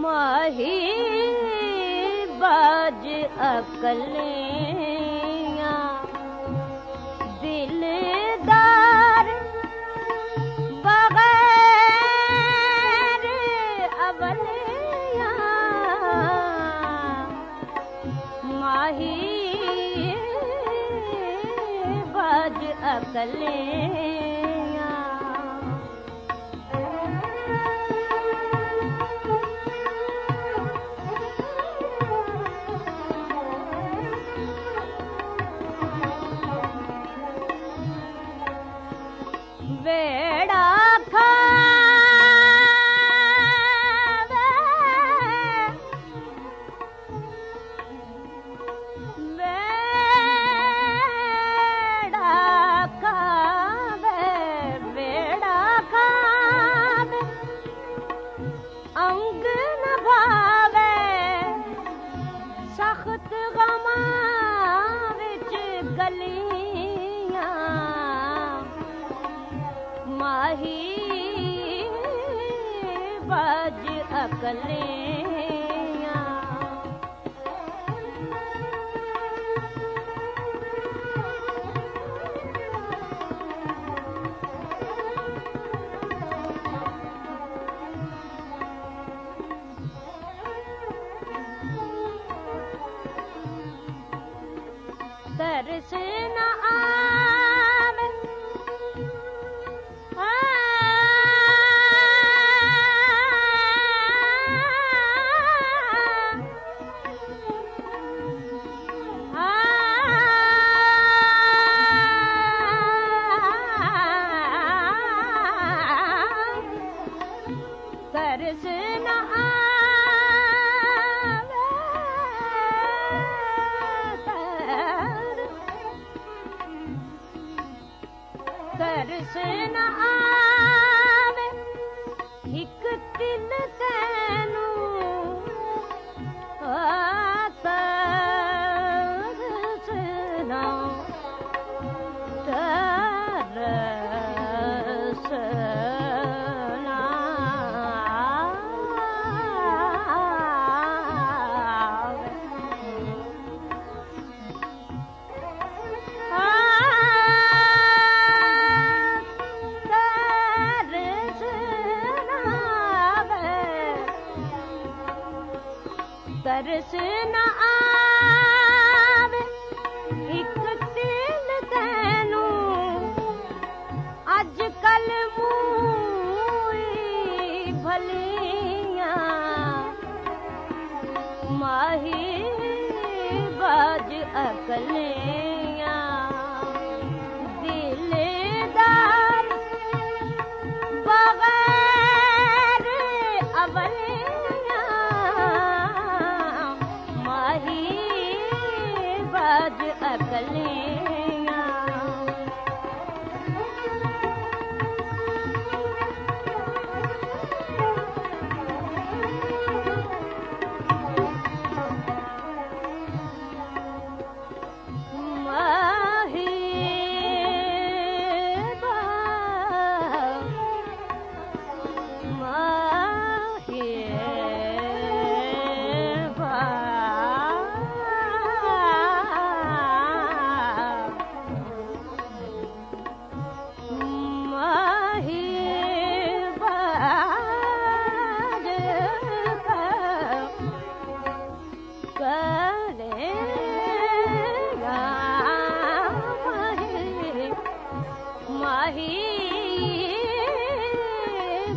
माही बाज अकलियां दिलदार बगैर अवलियां माही बाज अकलियां वेड़ा खावे वेड़ा खावे वेड़ा खावे अंग न भावे सख्त गमा विच गलियां माही बाज अकलियां तरस न आवे तरस न आवे तरस न आवे हिक दिल तैनू तरस न तरस तरस न आवे हिक दिल तैनू अज कल मूई भलियां माही बाज अकलियां दिलदार बगैर अवलियां माही बाज अकलियां माही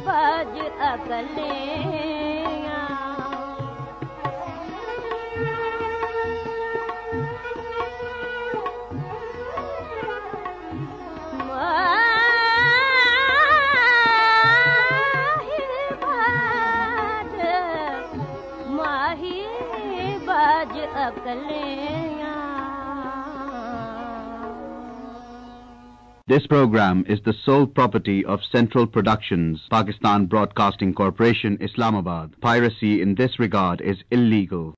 बाज अकलियां माही बाज अकलियां This program is the sole property of Central Productions, Pakistan Broadcasting Corporation, Islamabad. Piracy in this regard is illegal.